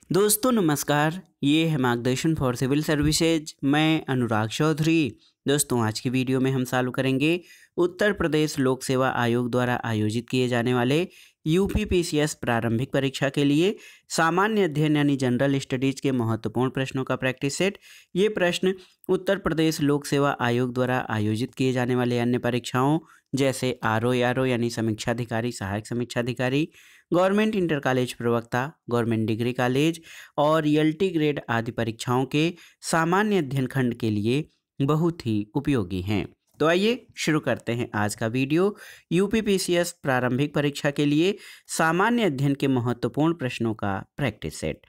दोस्तों नमस्कार, ये है मार्गदर्शन फॉर सिविल सर्विसेज। मैं अनुराग चौधरी। दोस्तों आज की वीडियो में हम चालू करेंगे उत्तर प्रदेश लोक सेवा आयोग द्वारा आयोजित किए जाने वाले यूपीपीसीएस प्रारंभिक परीक्षा के लिए सामान्य अध्ययन यानी जनरल स्टडीज के महत्वपूर्ण प्रश्नों का प्रैक्टिस सेट। ये प्रश्न उत्तर प्रदेश लोक सेवा आयोग द्वारा आयोजित किए जाने वाले अन्य परीक्षाओं जैसे आरओ यानी समीक्षा अधिकारी, सहायक समीक्षा अधिकारी, गवर्नमेंट इंटर कॉलेज प्रवक्ता, गवर्नमेंट डिग्री कॉलेज और एलटी ग्रेड आदि परीक्षाओं के सामान्य अध्ययन खंड के लिए बहुत ही उपयोगी हैं। तो आइए शुरू करते हैं आज का वीडियो यूपीपीसीएस प्रारंभिक परीक्षा के लिए सामान्य अध्ययन के महत्वपूर्ण प्रश्नों का प्रैक्टिस सेट।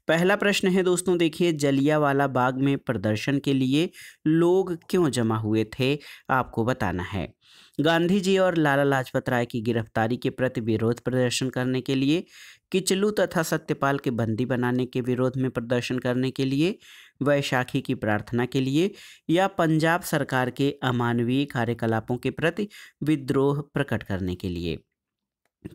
पहला प्रश्न है दोस्तों, देखिए, जलियांवाला बाग में प्रदर्शन के लिए लोग क्यों जमा हुए थे, आपको बताना है। गांधी जी और लाला लाजपत राय की गिरफ्तारी के प्रति विरोध प्रदर्शन करने के लिए, किचलू तथा सत्यपाल के बंदी बनाने के विरोध में प्रदर्शन करने के लिए, वैशाखी की प्रार्थना के लिए या पंजाब सरकार के अमानवीय कार्यकलापों के प्रति विद्रोह प्रकट करने के लिए।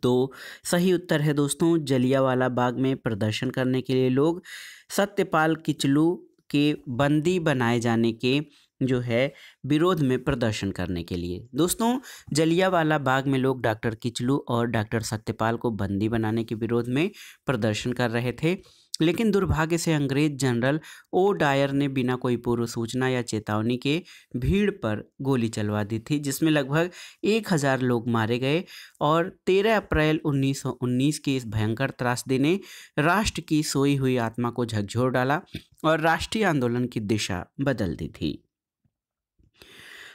तो सही उत्तर है दोस्तों, जलियांवाला बाग में प्रदर्शन करने के लिए लोग सत्यपाल किचलू के बंदी बनाए जाने के जो है विरोध में प्रदर्शन करने के लिए। दोस्तों जलियांवाला बाग में लोग डॉक्टर किचलू और डॉक्टर सत्यपाल को बंदी बनाने के विरोध में प्रदर्शन कर रहे थे, लेकिन दुर्भाग्य से अंग्रेज जनरल ओ डायर ने बिना कोई पूर्व सूचना या चेतावनी के भीड़ पर गोली चलवा दी थी, जिसमें लगभग 1000 लोग मारे गए। और 13 अप्रैल 1919 की इस भयंकर त्रासदी ने राष्ट्र की सोई हुई आत्मा को झकझोर डाला और राष्ट्रीय आंदोलन की दिशा बदल दी थी।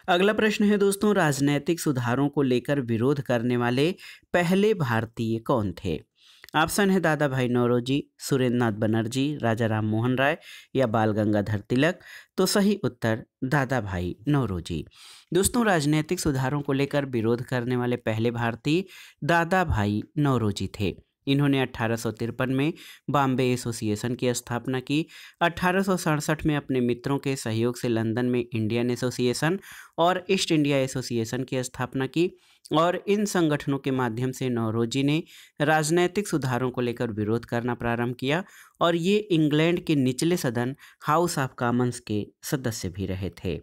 अगला प्रश्न है दोस्तों, राजनैतिक सुधारों को लेकर विरोध करने वाले पहले भारतीय कौन थे। ऑप्शन है दादा भाई नौरोजी, सुरेंद्र नाथ बनर्जी, राजा राम मोहन राय या बाल गंगाधर तिलक। तो सही उत्तर दादा भाई नौरोजी। दोस्तों राजनीतिक सुधारों को लेकर विरोध करने वाले पहले भारतीय दादा भाई नौरोजी थे। इन्होंने 1853 में बॉम्बे एसोसिएशन की स्थापना की। 1867 में अपने मित्रों के सहयोग से लंदन में इंडियन एसोसिएशन और ईस्ट इंडिया एसोसिएशन की स्थापना की और इन संगठनों के माध्यम से नौरोजी ने राजनैतिक सुधारों को लेकर विरोध करना प्रारंभ किया और ये इंग्लैंड के निचले सदन हाउस ऑफ कॉमन्स के सदस्य भी रहे थे।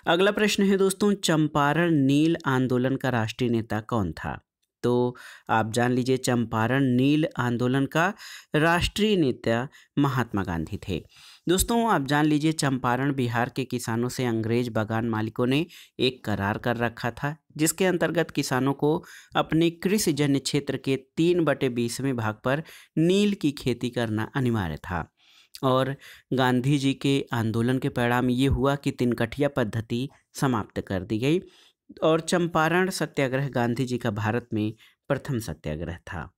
अगला प्रश्न है दोस्तों, चंपारण नील आंदोलन का राष्ट्रीय नेता कौन था। तो आप जान लीजिए, चंपारण नील आंदोलन का राष्ट्रीय नेता महात्मा गांधी थे। दोस्तों आप जान लीजिए, चंपारण बिहार के किसानों से अंग्रेज बागान मालिकों ने एक करार कर रखा था, जिसके अंतर्गत किसानों को अपने कृषिजन्य क्षेत्र के 3/20वें भाग पर नील की खेती करना अनिवार्य था। और गांधी जी के आंदोलन के परिणाम ये हुआ कि तिनकठिया पद्धति समाप्त कर दी गई और चंपारण सत्याग्रह गांधी जी का भारत में प्रथम सत्याग्रह था।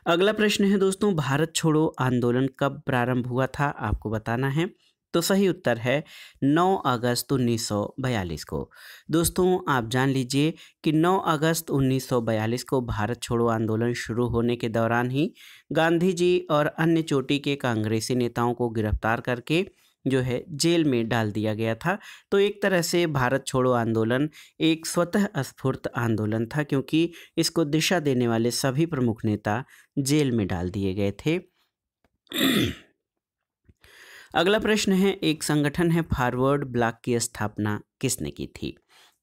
अगला प्रश्न है दोस्तों, भारत छोड़ो आंदोलन कब प्रारंभ हुआ था, आपको बताना है। तो सही उत्तर है 9 अगस्त 1942 को। दोस्तों आप जान लीजिए कि 9 अगस्त 1942 को भारत छोड़ो आंदोलन शुरू होने के दौरान ही गांधी जी और अन्य चोटी के कांग्रेसी नेताओं को गिरफ्तार करके जो है जेल में डाल दिया गया था। तो एक तरह से भारत छोड़ो आंदोलन एक स्वतः स्फूर्त आंदोलन था, क्योंकि इसको दिशा देने वाले सभी प्रमुख नेता जेल में डाल दिए गए थे। अगला प्रश्न है, एक संगठन है फॉरवर्ड ब्लॉक की स्थापना किसने की थी।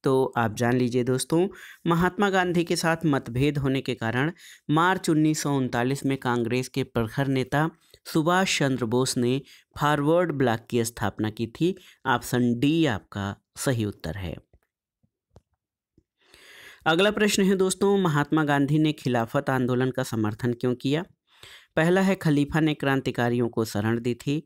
तो आप जान लीजिए दोस्तों, महात्मा गांधी के साथ मतभेद होने के कारण मार्च 1939 में कांग्रेस के प्रखर नेता सुभाष चंद्र बोस ने फॉरवर्ड ब्लॉक की स्थापना की थी। ऑप्शन डी आपका सही उत्तर है। अगला प्रश्न है दोस्तों, महात्मा गांधी ने खिलाफत आंदोलन का समर्थन क्यों किया। पहला है, खलीफा ने क्रांतिकारियों को शरण दी थी।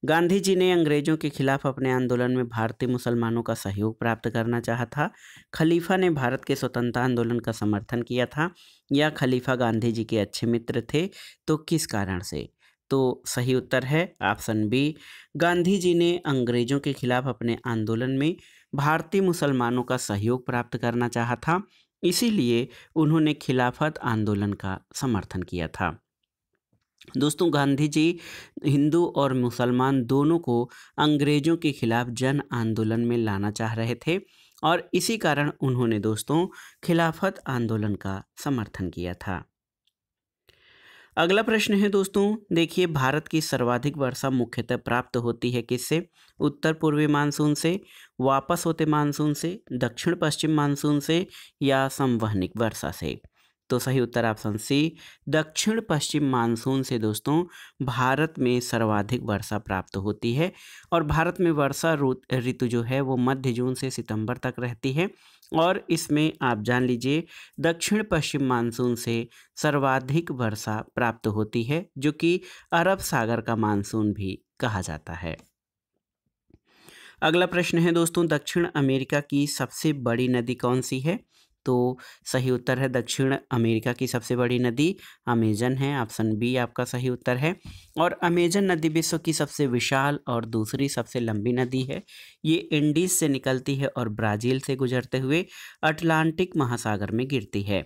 गांधी जी ने अंग्रेजों के खिलाफ अपने आंदोलन में भारतीय मुसलमानों का सहयोग प्राप्त करना चाहा था। खलीफा ने भारत के स्वतंत्रता आंदोलन का समर्थन किया था, या खलीफा गांधी जी के अच्छे मित्र थे। तो किस कारण से। तो सही उत्तर है ऑप्शन बी, गांधी जी ने अंग्रेजों के खिलाफ अपने आंदोलन में भारतीय मुसलमानों का सहयोग प्राप्त करना चाहा था, इसीलिए उन्होंने खिलाफत आंदोलन का समर्थन किया था। दोस्तों गांधी जी हिंदू और मुसलमान दोनों को अंग्रेजों के खिलाफ जन आंदोलन में लाना चाह रहे थे और इसी कारण उन्होंने दोस्तों खिलाफत आंदोलन का समर्थन किया था। अगला प्रश्न है दोस्तों, देखिए भारत की सर्वाधिक वर्षा मुख्यतः प्राप्त होती है किससे? उत्तर पूर्वी मानसून से, वापस होते मानसून से, दक्षिण पश्चिम मानसून से या संवहनिक वर्षा से? तो सही उत्तर ऑप्शन सी, दक्षिण पश्चिम मानसून से दोस्तों भारत में सर्वाधिक वर्षा प्राप्त होती है। और भारत में वर्षा ऋतु जो है वो मध्य जून से सितंबर तक रहती है। और इसमें आप जान लीजिए दक्षिण पश्चिम मानसून से सर्वाधिक वर्षा प्राप्त होती है, जो कि अरब सागर का मानसून भी कहा जाता है। अगला प्रश्न है दोस्तों, दक्षिण अमेरिका की सबसे बड़ी नदी कौन सी है? तो सही उत्तर है दक्षिण अमेरिका की सबसे बड़ी नदी अमेजन है। ऑप्शन बी आपका सही उत्तर है। और अमेजन नदी विश्व की सबसे विशाल और दूसरी सबसे लंबी नदी है। ये इंडीज से निकलती है और ब्राज़ील से गुजरते हुए अटलांटिक महासागर में गिरती है।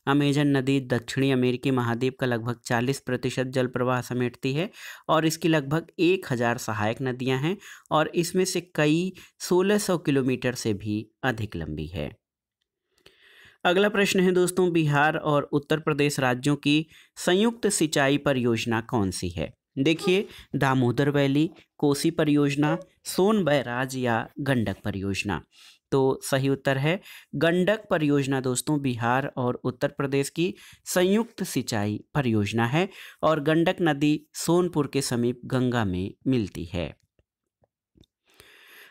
अमेजन नदी दक्षिणी अमेरिकी महाद्वीप का लगभग 40% जल प्रवाह समेटती है और इसकी लगभग 1000 सहायक नदियां हैं और इसमें से कई 1600 किलोमीटर से भी अधिक लंबी है। अगला प्रश्न है दोस्तों, बिहार और उत्तर प्रदेश राज्यों की संयुक्त सिंचाई परियोजना कौन सी है? देखिए, दामोदर वैली, कोसी परियोजना, सोन बैराज या गंडक परियोजना? तो सही उत्तर है गंडक परियोजना दोस्तों बिहार और उत्तर प्रदेश की संयुक्त सिंचाई परियोजना है और गंडक नदी सोनपुर के समीप गंगा में मिलती है।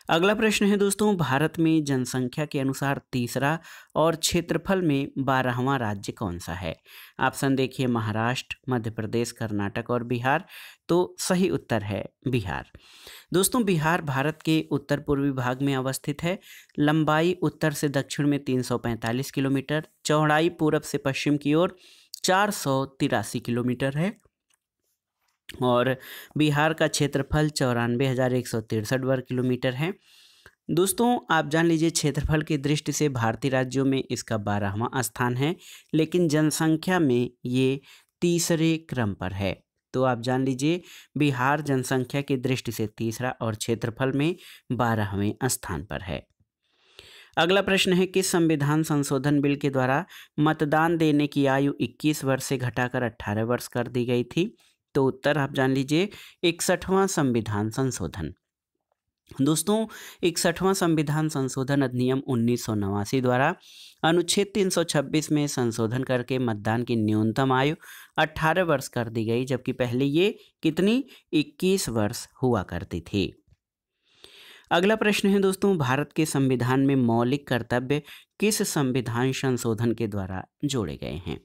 अगला प्रश्न है दोस्तों, भारत में जनसंख्या के अनुसार तीसरा और क्षेत्रफल में 12वां राज्य कौन सा है? ऑप्शन देखिए, महाराष्ट्र, मध्य प्रदेश, कर्नाटक और बिहार। तो सही उत्तर है बिहार। दोस्तों बिहार भारत के उत्तर पूर्वी भाग में अवस्थित है। लंबाई उत्तर से दक्षिण में 345 किलोमीटर, चौड़ाई पूरब से पश्चिम की ओर 483 किलोमीटर है और बिहार का क्षेत्रफल 94,163 वर्ग किलोमीटर है। दोस्तों आप जान लीजिए क्षेत्रफल की दृष्टि से भारतीय राज्यों में इसका 12वां स्थान है, लेकिन जनसंख्या में ये तीसरे क्रम पर है। तो आप जान लीजिए बिहार जनसंख्या की दृष्टि से तीसरा और क्षेत्रफल में 12वें स्थान पर है। अगला प्रश्न है, किस संविधान संशोधन बिल के द्वारा मतदान देने की आयु 21 वर्ष से घटाकर 18 वर्ष कर दी गई थी? तो उत्तर आप जान लीजिए 61वां संविधान संशोधन। दोस्तों 61वां संविधान संशोधन अधिनियम 1989 द्वारा अनुच्छेद 326 में संशोधन करके मतदान की न्यूनतम आयु 18 वर्ष कर दी गई, जबकि पहले ये कितनी 21 वर्ष हुआ करती थी। अगला प्रश्न है दोस्तों, भारत के संविधान में मौलिक कर्तव्य किस संविधान संशोधन के द्वारा जोड़े गए हैं?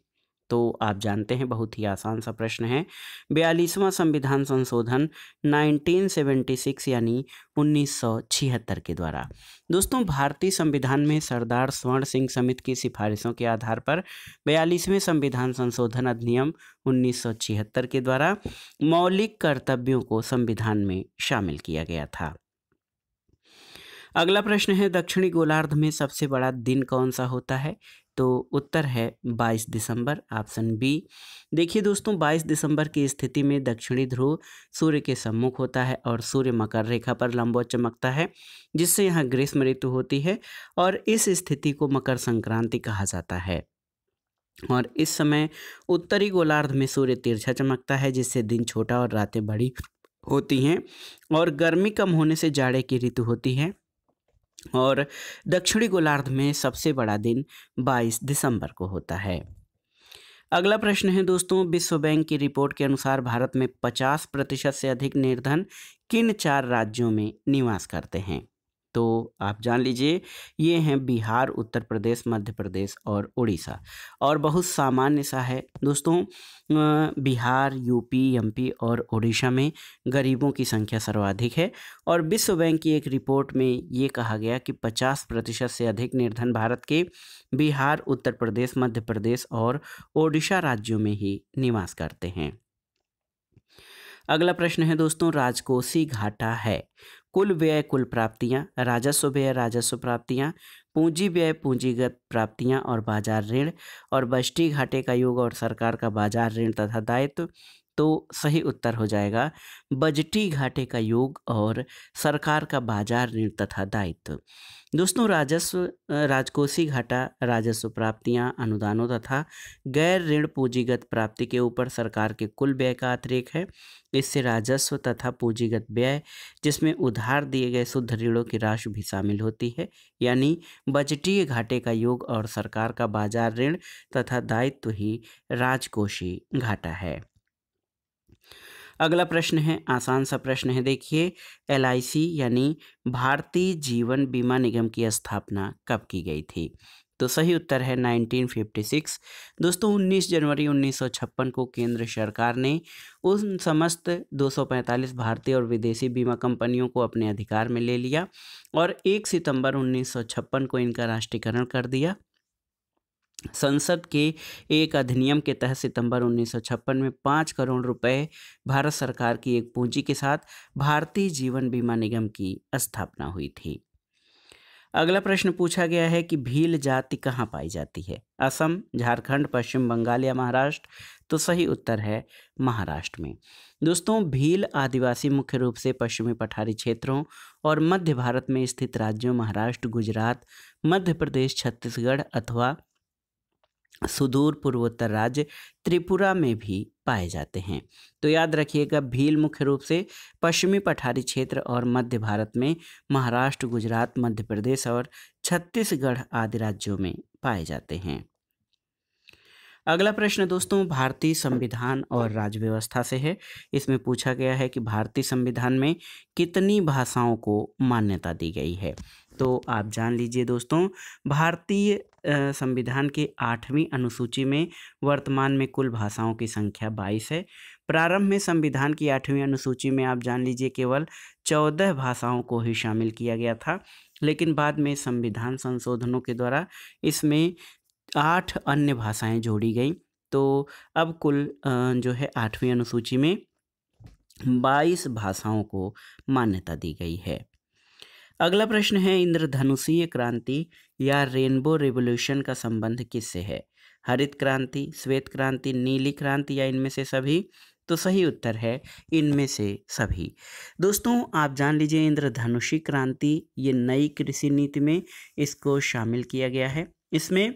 तो आप जानते हैं बहुत ही आसान सा प्रश्न है। 42वां संविधान संशोधन 1976 यानी 1976 के द्वारा। दोस्तों भारतीय संविधान में सरदार स्वर्ण सिंह समिति की सिफारिशों के आधार पर 42वें संविधान संशोधन अधिनियम 1976 के द्वारा मौलिक कर्तव्यों को संविधान में शामिल किया गया था। अगला प्रश्न है, दक्षिणी गोलार्ध में सबसे बड़ा दिन कौन सा होता है? तो उत्तर है 22 दिसंबर, ऑप्शन बी। देखिए दोस्तों 22 दिसंबर की स्थिति में दक्षिणी ध्रुव सूर्य के सम्मुख होता है और सूर्य मकर रेखा पर लंबवत चमकता है, जिससे यहाँ ग्रीष्म ऋतु होती है और इस स्थिति को मकर संक्रांति कहा जाता है। और इस समय उत्तरी गोलार्ध में सूर्य तिरछा चमकता है, जिससे दिन छोटा और रातें बड़ी होती हैं और गर्मी कम होने से जाड़े की ऋतु होती है। और दक्षिणी गोलार्ध में सबसे बड़ा दिन 22 दिसंबर को होता है। अगला प्रश्न है दोस्तों, विश्व बैंक की रिपोर्ट के अनुसार भारत में 50% से अधिक निर्धन किन 4 राज्यों में निवास करते हैं? तो आप जान लीजिए ये हैं बिहार, उत्तर प्रदेश, मध्य प्रदेश और उड़ीसा। और बहुत सामान्य सा है दोस्तों, बिहार, यूपी, एमपी और उड़ीसा में गरीबों की संख्या सर्वाधिक है। और विश्व बैंक की एक रिपोर्ट में ये कहा गया कि 50% से अधिक निर्धन भारत के बिहार, उत्तर प्रदेश, मध्य प्रदेश और ओडिशा राज्यों में ही निवास करते हैं। अगला प्रश्न है दोस्तों, राजकोषीय घाटा है कुल व्यय कुल प्राप्तियां, राजस्व व्यय राजस्व प्राप्तियां, पूंजी व्यय पूंजीगत प्राप्तियां और बाजार ऋण, और बजटीय घाटे का योग और सरकार का बाजार ऋण तथा दायित्व। तो सही उत्तर हो जाएगा बजटीय घाटे का योग और सरकार का बाजार ऋण तथा दायित्व। दोस्तों राजकोषीय घाटा राजस्व प्राप्तियां अनुदानों तथा गैर ऋण पूंजीगत प्राप्ति के ऊपर सरकार के कुल व्यय का अतिरेक है। इससे राजस्व तथा पूंजीगत व्यय जिसमें उधार दिए गए शुद्ध ऋणों की राशि भी शामिल होती है, यानी बजटीय घाटे का योग और सरकार का बाजार ऋण तथा दायित्व ही राजकोषीय घाटा है। अगला प्रश्न है, आसान सा प्रश्न है, देखिए LIC यानी भारतीय जीवन बीमा निगम की स्थापना कब की गई थी? तो सही उत्तर है 1956। दोस्तों 19 जनवरी 1956 को केंद्र सरकार ने उन समस्त 245 भारतीय और विदेशी बीमा कंपनियों को अपने अधिकार में ले लिया और 1 सितंबर 1956 को इनका राष्ट्रीयकरण कर दिया। संसद के एक अधिनियम के तहत सितंबर 1956 में 5 करोड़ रुपए भारत सरकार की एक पूंजी के साथ भारतीय जीवन बीमा निगम की स्थापना हुई थी। अगला प्रश्न पूछा गया है कि भील जाति कहाँ पाई जाती है? असम, झारखंड, पश्चिम बंगाल या महाराष्ट्र? तो सही उत्तर है महाराष्ट्र में। दोस्तों भील आदिवासी मुख्य रूप से पश्चिमी पठारी क्षेत्रों और मध्य भारत में स्थित राज्यों महाराष्ट्र, गुजरात, मध्य प्रदेश, छत्तीसगढ़ अथवा सुदूर पूर्वोत्तर राज्य त्रिपुरा में भी पाए जाते हैं। तो याद रखिएगा भील मुख्य रूप से पश्चिमी पठारी क्षेत्र और मध्य भारत में महाराष्ट्र, गुजरात, मध्य प्रदेश और छत्तीसगढ़ आदि राज्यों में पाए जाते हैं। अगला प्रश्न दोस्तों भारतीय संविधान और राज्य व्यवस्था से है। इसमें पूछा गया है कि भारतीय संविधान में कितनी भाषाओं को मान्यता दी गई है? तो आप जान लीजिए दोस्तों, भारतीय संविधान के 8वीं अनुसूची में वर्तमान में कुल भाषाओं की संख्या 22 है। प्रारंभ में संविधान की 8वीं अनुसूची में आप जान लीजिए केवल 14 भाषाओं को ही शामिल किया गया था, लेकिन बाद में संविधान संशोधनों के द्वारा इसमें 8 अन्य भाषाएं जोड़ी गई। तो अब कुल जो है 8वीं अनुसूची में 22 भाषाओं को मान्यता दी गई है। अगला प्रश्न है इंद्रधनुषीय क्रांति या रेनबो रेवोल्यूशन का संबंध किससे है? हरित क्रांति, श्वेत क्रांति, नीली क्रांति या इनमें से सभी? तो सही उत्तर है इनमें से सभी। दोस्तों आप जान लीजिए इंद्रधनुषी क्रांति ये नई कृषि नीति में इसको शामिल किया गया है। इसमें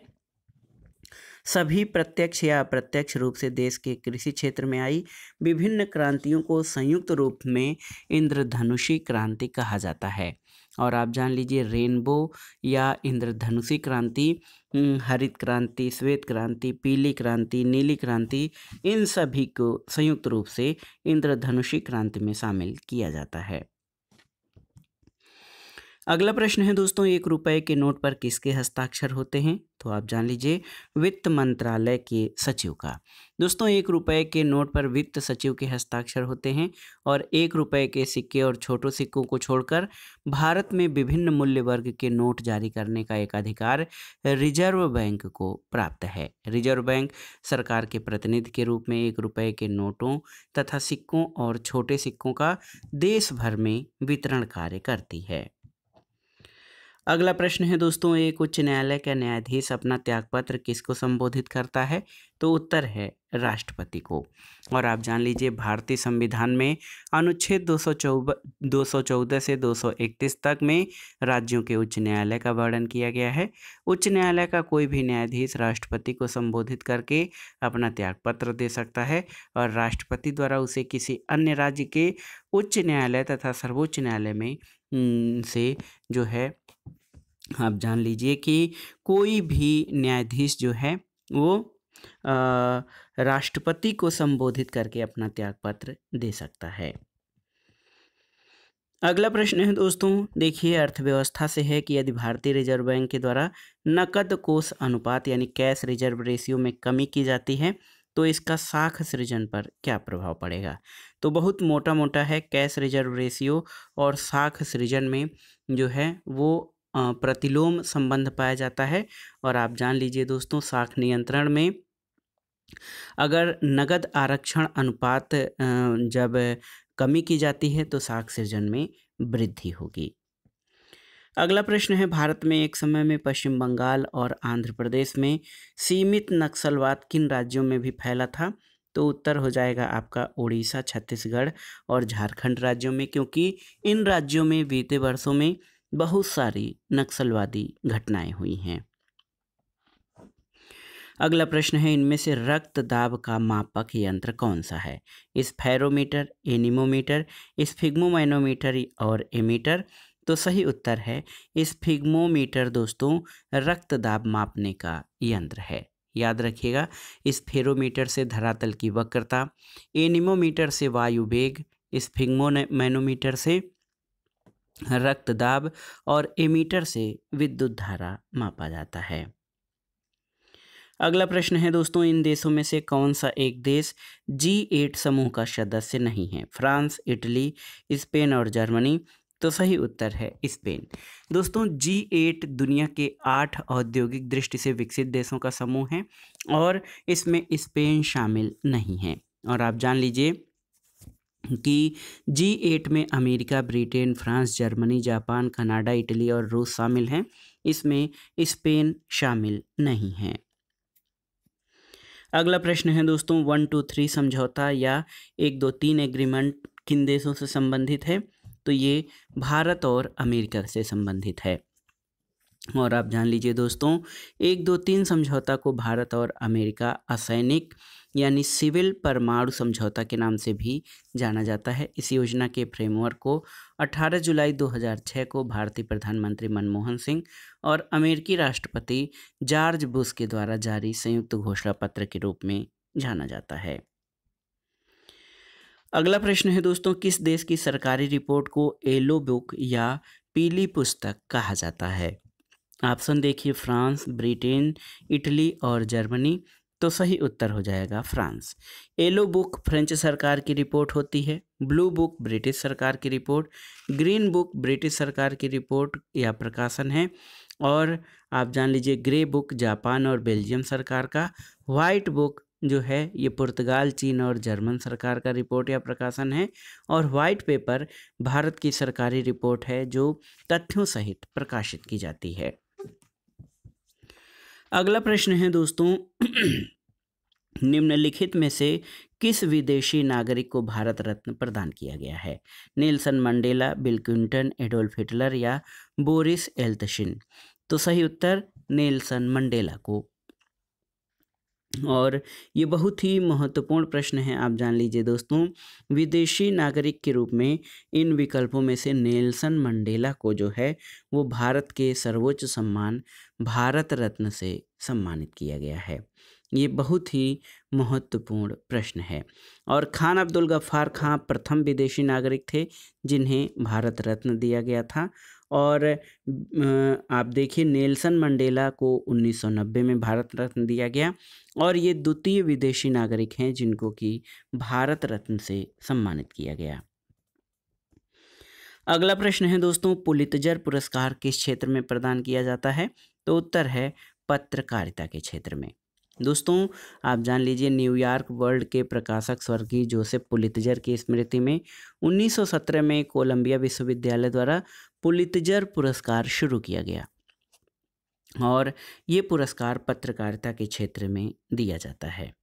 सभी प्रत्यक्ष या अप्रत्यक्ष रूप से देश के कृषि क्षेत्र में आई विभिन्न क्रांतियों को संयुक्त रूप में इंद्रधनुषी क्रांति कहा जाता है। और आप जान लीजिए रेनबो या इंद्रधनुषी क्रांति, हरित क्रांति, श्वेत क्रांति, पीली क्रांति, नीली क्रांति, इन सभी को संयुक्त रूप से इंद्रधनुषी क्रांति में शामिल किया जाता है। अगला प्रश्न है दोस्तों 1 रुपए के नोट पर किसके हस्ताक्षर होते हैं? तो आप जान लीजिए वित्त मंत्रालय के सचिव का। दोस्तों 1 रुपए के नोट पर वित्त सचिव के हस्ताक्षर होते हैं और 1 रुपए के सिक्के और छोटे सिक्कों को छोड़कर भारत में विभिन्न मूल्य वर्ग के नोट जारी करने का एक अधिकार रिजर्व बैंक को प्राप्त है। रिजर्व बैंक सरकार के प्रतिनिधि के रूप में 1 रुपए के नोटों तथा सिक्कों और छोटे सिक्कों का देश भर में वितरण कार्य करती है। अगला प्रश्न है दोस्तों एक उच्च न्यायालय का न्यायाधीश अपना त्यागपत्र किसको संबोधित करता है? तो उत्तर है राष्ट्रपति को। और आप जान लीजिए भारतीय संविधान में अनुच्छेद 214 से 231 तक में राज्यों के उच्च न्यायालय का वर्णन किया गया है। उच्च न्यायालय का कोई भी न्यायाधीश राष्ट्रपति को संबोधित करके अपना त्यागपत्र दे सकता है और राष्ट्रपति द्वारा उसे किसी अन्य राज्य के उच्च न्यायालय तथा सर्वोच्च न्यायालय में से जो है आप जान लीजिए कि कोई भी न्यायाधीश जो है वो राष्ट्रपति को संबोधित करके अपना त्यागपत्र दे सकता है। अगला प्रश्न है दोस्तों देखिए अर्थव्यवस्था से है कि यदि भारतीय रिजर्व बैंक के द्वारा नकद कोष अनुपात यानी कैश रिजर्व रेशियो में कमी की जाती है तो इसका साख सृजन पर क्या प्रभाव पड़ेगा? तो बहुत मोटा मोटा है कैश रिजर्व रेशियो और साख सृजन में जो है वो प्रतिलोम संबंध पाया जाता है। और आप जान लीजिए दोस्तों साख नियंत्रण में अगर नगद आरक्षण अनुपात जब कमी की जाती है तो साख सृजन में वृद्धि होगी। अगला प्रश्न है भारत में एक समय में पश्चिम बंगाल और आंध्र प्रदेश में सीमित नक्सलवाद किन राज्यों में भी फैला था? तो उत्तर हो जाएगा आपका उड़ीसा, छत्तीसगढ़ और झारखंड राज्यों में, क्योंकि इन राज्यों में बीते वर्षों में बहुत सारी नक्सलवादी घटनाएं हुई हैं। अगला प्रश्न है, इनमें से रक्त दाब का मापक यंत्र कौन सा है? स्फेरोमीटर, एनीमोमीटर, स्फिग्मोमैनोमीटर और एमीटर। तो सही उत्तर है स्फिग्मोमीटर दोस्तों, रक्त दाब मापने का यंत्र है। याद रखिएगा, स्फेरोमीटर से धरातल की वक्रता, एनीमोमीटर से वायु वेग, स्फिग्मोमैनोमीटर से रक्त दाब और एमीटर से विद्युत धारा मापा जाता है। अगला प्रश्न है दोस्तों, इन देशों में से कौन सा एक देश G8 समूह का सदस्य नहीं है? फ्रांस, इटली, स्पेन और जर्मनी। तो सही उत्तर है स्पेन। दोस्तों G8 दुनिया के 8 औद्योगिक दृष्टि से विकसित देशों का समूह है और इसमें स्पेन शामिल नहीं है। और आप जान लीजिए कि G8 में America, Britain, France, Germany, Japan, Canada, Italy और रूस शामिल हैं। इसमें स्पेन शामिल नहीं है। अगला प्रश्न है दोस्तों, 1, 2, 3 समझौता या 1, 2, 3 एग्रीमेंट किन देशों से संबंधित है? तो ये भारत और अमेरिका से संबंधित है। और आप जान लीजिए दोस्तों, 1, 2, 3 समझौता को भारत और अमेरिका असैनिक यानी सिविल परमाणु समझौता के नाम से भी जाना जाता है। इस योजना के फ्रेमवर्क को 18 जुलाई 2006 को भारतीय प्रधानमंत्री मनमोहन सिंह और अमेरिकी राष्ट्रपति जॉर्ज बुश के द्वारा जारी संयुक्त घोषणा पत्र के रूप में जाना जाता है। अगला प्रश्न है दोस्तों, किस देश की सरकारी रिपोर्ट को येलो बुक या पीली पुस्तक कहा जाता है? ऑप्शन देखिए, फ्रांस, ब्रिटेन, इटली और जर्मनी। तो सही उत्तर हो जाएगा फ्रांस। येलो बुक फ्रेंच सरकार की रिपोर्ट होती है, ब्लू बुक ब्रिटिश सरकार की रिपोर्ट, ग्रीन बुक ब्रिटिश सरकार की रिपोर्ट या प्रकाशन है, और आप जान लीजिए ग्रे बुक जापान और बेल्जियम सरकार का, वाइट बुक जो है ये पुर्तगाल, चीन और जर्मन सरकार का रिपोर्ट या प्रकाशन है, और वाइट पेपर भारत की सरकारी रिपोर्ट है जो तथ्यों सहित प्रकाशित की जाती है। अगला प्रश्न है दोस्तों, निम्नलिखित में से किस विदेशी नागरिक को भारत रत्न प्रदान किया गया है? Nelson Mandela, bill Clinton, Adolf Hitler या बोरिस एल्त्सिन। तो सही उत्तर नेल्सन मंडेला को। और ये बहुत ही महत्वपूर्ण प्रश्न है, आप जान लीजिए दोस्तों, विदेशी नागरिक के रूप में इन विकल्पों में से नेल्सन मंडेला को जो है वो भारत के सर्वोच्च सम्मान भारत रत्न से सम्मानित किया गया है। ये बहुत ही महत्वपूर्ण प्रश्न है। और खान अब्दुल गफ्फार खां प्रथम विदेशी नागरिक थे जिन्हें भारत रत्न दिया गया था। और आप देखिए नेल्सन मंडेला को 1990 में भारत रत्न दिया गया और ये द्वितीय विदेशी नागरिक हैं जिनको कि भारत रत्न से सम्मानित किया गया। अगला प्रश्न है दोस्तों, पुलित्जर पुरस्कार किस क्षेत्र में प्रदान किया जाता है? तो उत्तर है पत्रकारिता के क्षेत्र में। दोस्तों आप जान लीजिए, न्यूयॉर्क वर्ल्ड के प्रकाशक स्वर्गीय जोसेफ पुलित्जर की स्मृति में 1917 में कोलंबिया विश्वविद्यालय द्वारा पुलित्जर पुरस्कार शुरू किया गया और ये पुरस्कार पत्रकारिता के क्षेत्र में दिया जाता है।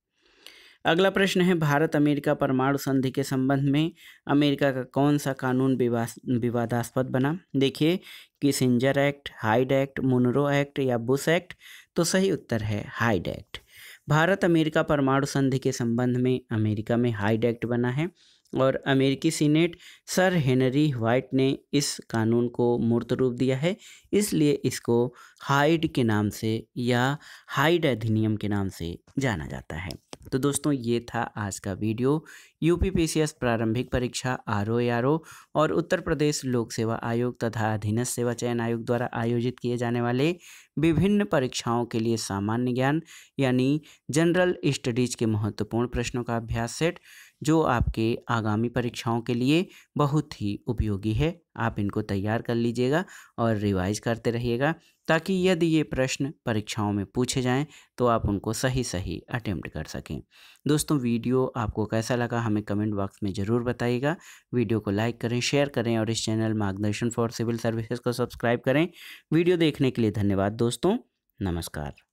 अगला प्रश्न है, भारत अमेरिका परमाणु संधि के संबंध में अमेरिका का कौन सा कानून विवादास्पद बना? देखिए, Kissinger act, Hyde act, Monroe act या बुश एक्ट। तो सही उत्तर है हाइड एक्ट। भारत अमेरिका परमाणु संधि के संबंध में अमेरिका में हाइड एक्ट बना है और अमेरिकी सीनेट सर हेनरी व्हाइट ने इस कानून को मूर्त रूप दिया है, इसलिए इसको हाइड के नाम से या हाइड अधिनियम के नाम से जाना जाता है। तो दोस्तों ये था आज का वीडियो। यूपीपीसीएस प्रारंभिक परीक्षा, आरओ और उत्तर प्रदेश लोक सेवा आयोग तथा अधीनस्थ सेवा चयन आयोग द्वारा आयोजित किए जाने वाले विभिन्न परीक्षाओं के लिए सामान्य ज्ञान यानी जनरल स्टडीज के महत्वपूर्ण प्रश्नों का अभ्यास सेट जो आपके आगामी परीक्षाओं के लिए बहुत ही उपयोगी है। आप इनको तैयार कर लीजिएगा और रिवाइज करते रहिएगा ताकि यदि ये प्रश्न परीक्षाओं में पूछे जाएं तो आप उनको सही अटेम्प्ट कर सकें। दोस्तों वीडियो आपको कैसा लगा हमें कमेंट बॉक्स में ज़रूर बताइएगा। वीडियो को लाइक करें, शेयर करें और इस चैनल मार्गदर्शन फॉर सिविल सर्विसेज को सब्सक्राइब करें। वीडियो देखने के लिए धन्यवाद दोस्तों, नमस्कार।